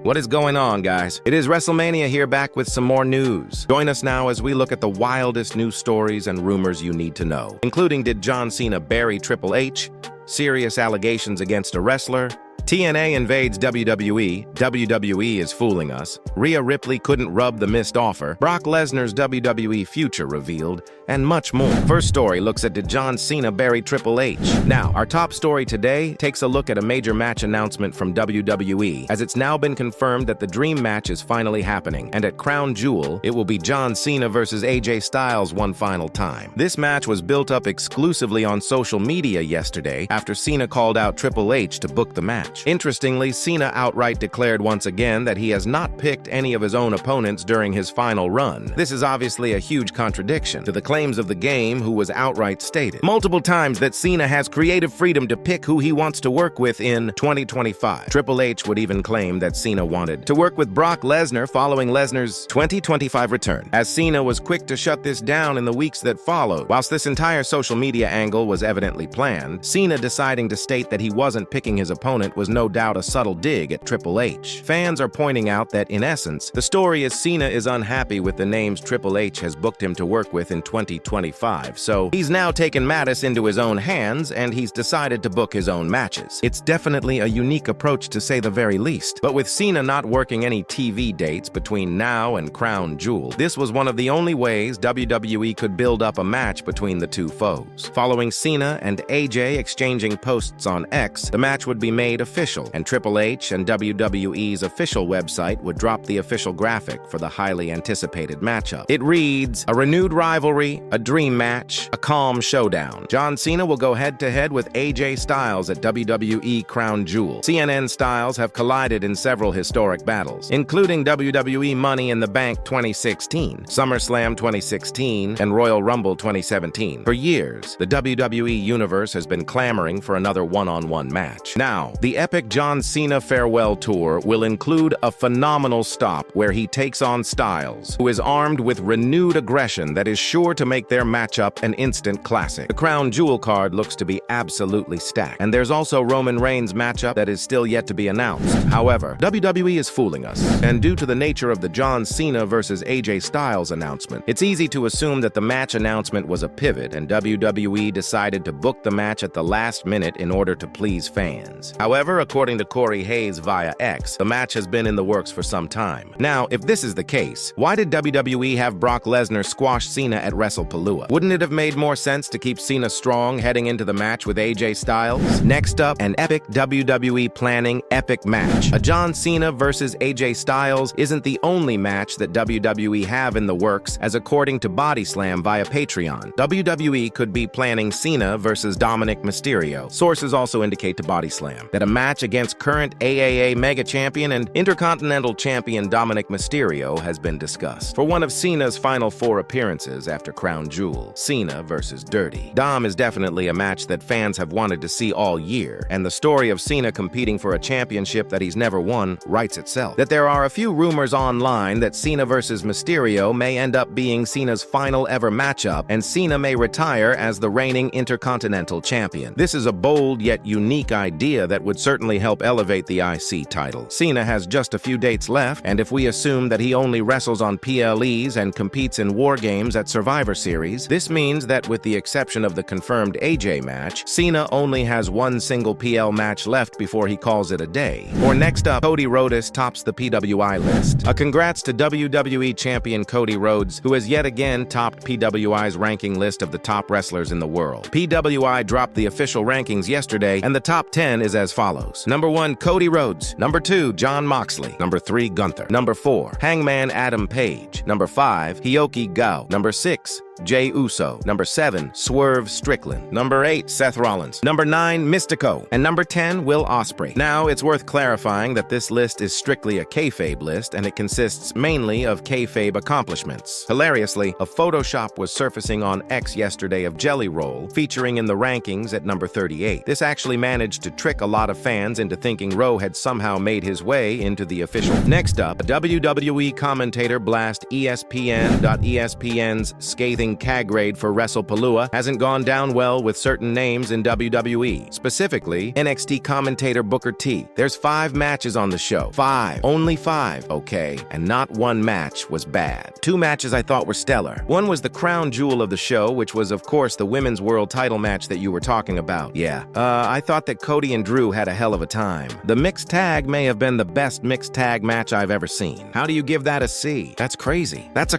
What is going on, guys? It is WrestleMania here, back with some more news. Join us now as we look at the wildest news stories and rumors you need to know, including did John Cena bury Triple H, serious allegations against a wrestler, TNA invades WWE, WWE is fooling us, Rhea Ripley couldn't rub the missed offer, Brock Lesnar's WWE future revealed, and much more. First story looks at did John Cena bury Triple H. Now, our top story today takes a look at a major match announcement from WWE, as it's now been confirmed that the dream match is finally happening, and at Crown Jewel, it will be John Cena versus AJ Styles one final time. This match was built up exclusively on social media yesterday after Cena called out Triple H to book the match. Interestingly, Cena outright declared once again that he has not picked any of his own opponents during his final run. This is obviously a huge contradiction to the claims of the game, who was outright stated multiple times that Cena has creative freedom to pick who he wants to work with in 2025. Triple H would even claim that Cena wanted to work with Brock Lesnar following Lesnar's 2025 return, as Cena was quick to shut this down in the weeks that followed. Whilst this entire social media angle was evidently planned, Cena deciding to state that he wasn't picking his opponent was no doubt a subtle dig at Triple H. Fans are pointing out that, in essence, the story is Cena is unhappy with the names Triple H has booked him to work with in 2025, so he's now taken matters into his own hands and he's decided to book his own matches. It's definitely a unique approach, to say the very least. But with Cena not working any TV dates between now and Crown Jewel, this was one of the only ways WWE could build up a match between the two foes. Following Cena and AJ exchanging posts on X, the match would be made official, and Triple H and WWE's official website would drop the official graphic for the highly anticipated matchup. It reads, "A renewed rivalry, a dream match, a calm showdown. John Cena will go head-to-head with AJ Styles at WWE Crown Jewel. CNN Styles have collided in several historic battles, including WWE Money in the Bank 2016, SummerSlam 2016, and Royal Rumble 2017. For years, the WWE Universe has been clamoring for another one-on-one match. Now, the epic John Cena farewell tour will include a phenomenal stop where he takes on Styles, who is armed with renewed aggression that is sure to make their matchup an instant classic. The Crown Jewel card looks to be absolutely stacked, and there's also Roman Reigns' matchup that is still yet to be announced. However, WWE is fooling us, and due to the nature of the John Cena versus AJ Styles announcement, it's easy to assume that the match announcement was a pivot and WWE decided to book the match at the last minute in order to please fans. However, according to Corey Hayes via X, the match has been in the works for some time. Now, if this is the case, why did WWE have Brock Lesnar squash Cena at WrestlePalooza? Wouldn't it have made more sense to keep Cena strong heading into the match with AJ Styles? Next up, an epic WWE planning epic match. A John Cena versus AJ Styles isn't the only match that WWE have in the works, as according to Body Slam via Patreon, WWE could be planning Cena versus Dominic Mysterio. Sources also indicate to Body Slam that a match against current AAA Mega Champion and Intercontinental Champion Dominic Mysterio has been discussed for one of Cena's final 4 appearances after Crown Jewel. Cena versus Dirty Dom is definitely a match that fans have wanted to see all year, and the story of Cena competing for a championship that he's never won writes itself. That there are a few rumors online that Cena versus Mysterio may end up being Cena's final ever matchup, and Cena may retire as the reigning Intercontinental Champion. This is a bold yet unique idea that would certainly help elevate the IC title. Cena has just a few dates left, and if we assume that he only wrestles on PLEs and competes in War Games at Survivor Series, this means that with the exception of the confirmed AJ match, Cena only has one single PL match left before he calls it a day. Or next up, Cody Rhodes tops the PWI list. A congrats to WWE Champion Cody Rhodes, who has yet again topped PWI's ranking list of the top wrestlers in the world. PWI dropped the official rankings yesterday, and the top 10 is as follows. Number 1, Cody Rhodes. Number 2, Jon Moxley. Number 3, Gunther. Number 4, Hangman Adam Page. Number 5, Hyoki Gao. Number 6, Jey Uso. Number 7, Swerve Strickland. Number 8, Seth Rollins. Number 9, Mystico. And number 10, Will Ospreay. Now, it's worth clarifying that this list is strictly a kayfabe list, and it consists mainly of kayfabe accomplishments. Hilariously, a Photoshop was surfacing on X yesterday of Jelly Roll, featuring in the rankings at number 38. This actually managed to trick a lot of fans into thinking Rowe had somehow made his way into the official. Next up, a WWE commentator blast ESPN's scathing anything CAG grade for WrestlePalooza hasn't gone down well with certain names in WWE, specifically NXT commentator Booker T. There's 5 matches on the show. 5. Only 5, okay? And not one match was bad. 2 matches I thought were stellar. One was the crown jewel of the show, which was, of course, the women's world title match that you were talking about. Yeah. I thought that Cody and Drew had a hell of a time. The mixed tag may have been the best mixed tag match I've ever seen. How do you give that a C? That's crazy. That's a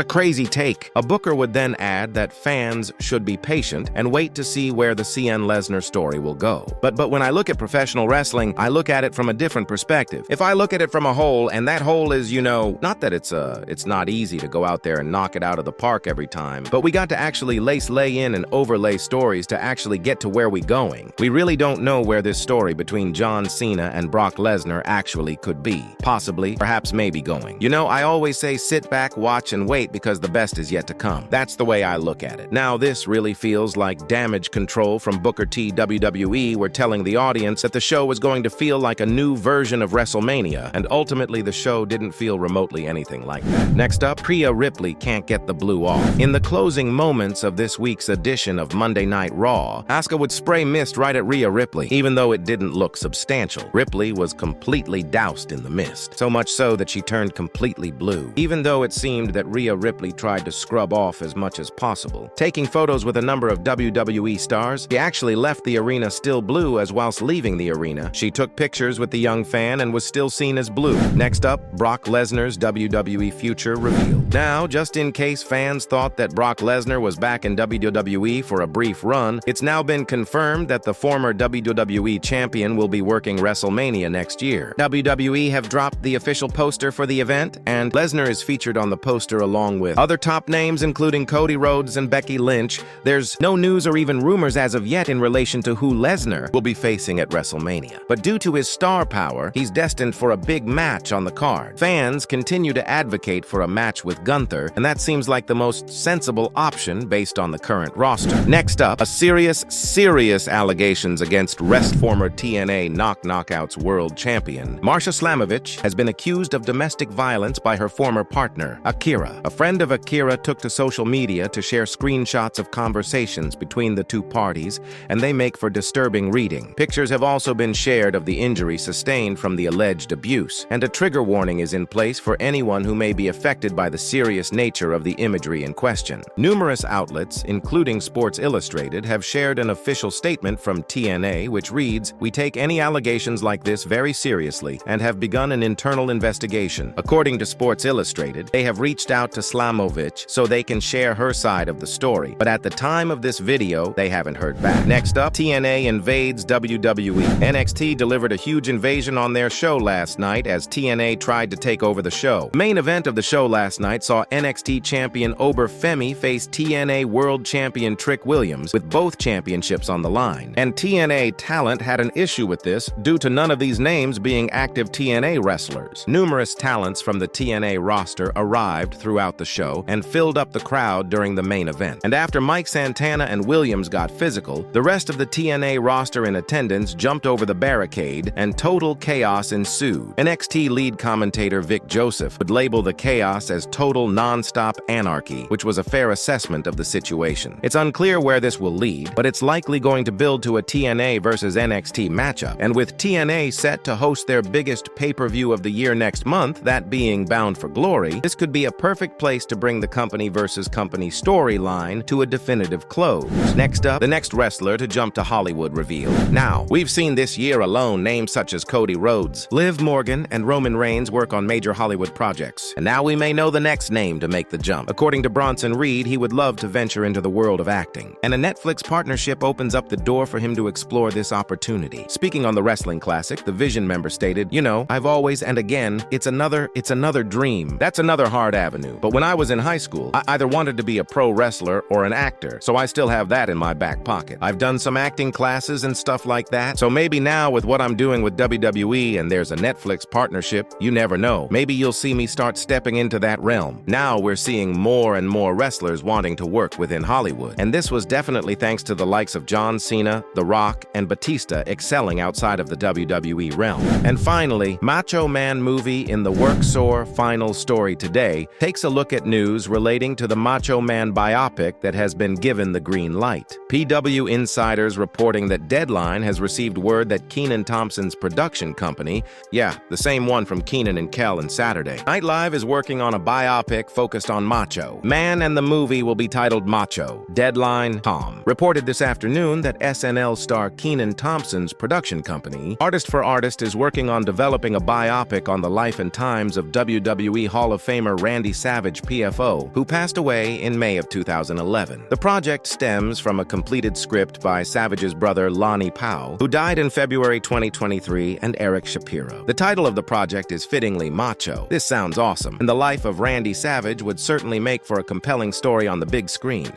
crazy take. A booker would then add that fans should be patient and wait to see where the Cena Lesnar story will go. But when I look at professional wrestling, I look at it from a different perspective. If I look at it from a whole, and that whole is, not that it's not easy to go out there and knock it out of the park every time, but we got to actually lay in and overlay stories to actually get to where we're going. We really don't know where this story between John Cena and Brock Lesnar actually could be. Possibly, perhaps maybe going. I always say sit back, watch, and wait because the best is yet to come. That's the way I look at it. Now, this really feels like damage control from Booker T. WWE were telling the audience that the show was going to feel like a new version of WrestleMania, and ultimately the show didn't feel remotely anything like that. Next up, Rhea Ripley can't get the blue off. In the closing moments of this week's edition of Monday Night Raw, Asuka would spray mist right at Rhea Ripley, even though it didn't look substantial. Ripley was completely doused in the mist, so much so that she turned completely blue, even though it seemed that Rhea Ripley tried to scrub off as much as possible. Taking photos with a number of WWE stars, she actually left the arena still blue, as whilst leaving the arena, she took pictures with the young fan and was still seen as blue. Next up, Brock Lesnar's WWE future revealed. Now, just in case fans thought that Brock Lesnar was back in WWE for a brief run, it's now been confirmed that the former WWE champion will be working WrestleMania next year. WWE have dropped the official poster for the event, and Lesnar is featured on the poster along with other top names including Cody, Rhodes, and Becky Lynch. There's no news or even rumors as of yet in relation to who Lesnar will be facing at WrestleMania. But due to his star power, he's destined for a big match on the card. Fans continue to advocate for a match with Gunther, and that seems like the most sensible option based on the current roster. Next up, a serious allegations against former TNA Knockouts world champion Marsha Slamovich has been accused of domestic violence by her former partner, Akira. A friend of Akira took to social media to share screenshots of conversations between the two parties, and they make for disturbing reading. Pictures have also been shared of the injury sustained from the alleged abuse, and a trigger warning is in place for anyone who may be affected by the serious nature of the imagery in question. Numerous outlets, including Sports Illustrated, have shared an official statement from TNA which reads, "We take any allegations like this very seriously and have begun an internal investigation." According to Sports Illustrated, they have reached out to Slamovich so they can share her side of the story, but at the time of this video, they haven't heard back. Next up, TNA invades WWE. NXT delivered a huge invasion on their show last night as TNA tried to take over the show. The main event of the show last night saw NXT champion Oberfemi face TNA World Champion Trick Williams, with both championships on the line. And TNA talent had an issue with this due to none of these names being active TNA wrestlers. Numerous talents from the TNA roster arrived throughout the show and filled up the crowd during the main event. And after Mike Santana and Williams got physical, the rest of the TNA roster in attendance jumped over the barricade and total chaos ensued. NXT lead commentator Vic Joseph would label the chaos as total non-stop anarchy, which was a fair assessment of the situation. It's unclear where this will lead, but it's likely going to build to a TNA versus NXT matchup. And with TNA set to host their biggest pay-per-view of the year next month, that being Bound for Glory, this could be a perfect place to bring the company versus company storyline to a definitive close. Next up, the next wrestler to jump to Hollywood revealed. Now, we've seen this year alone names such as Cody Rhodes, Liv Morgan, and Roman Reigns work on major Hollywood projects. And now we may know the next name to make the jump. According to Bronson Reed, he would love to venture into the world of acting, and a Netflix partnership opens up the door for him to explore this opportunity. Speaking on the Wrestling Classic, the Vision member stated, "I've always, and again, it's another dream. That's another hard avenue. But when I was in high school, I either wanted to be a pro wrestler or an actor, so I still have that in my back pocket. I've done some acting classes and stuff like that, so maybe now with what I'm doing with WWE and there's a Netflix partnership, you never know. Maybe you'll see me start stepping into that realm." Now we're seeing more and more wrestlers wanting to work within Hollywood, and this was definitely thanks to the likes of John Cena, The Rock, and Batista excelling outside of the WWE realm. And finally, Macho Man movie in the works or final story today takes a look at news relating referring to the Macho Man biopic that has been given the green light. PW Insiders reporting that Deadline has received word that Kenan Thompson's production company, yeah, the same one from Kenan and Kel and Saturday Night Live, is working on a biopic focused on Macho Man, and the movie will be titled Macho. Deadline.com reported this afternoon that SNL star Kenan Thompson's production company, Artist for Artist, is working on developing a biopic on the life and times of WWE Hall of Famer Randy Savage, PFO, who passed away in May of 2011. The project stems from a completed script by Savage's brother Lonnie Powell, who died in February 2023, and Eric Shapiro. The title of the project is fittingly Macho. This sounds awesome, and the life of Randy Savage would certainly make for a compelling story on the big screen.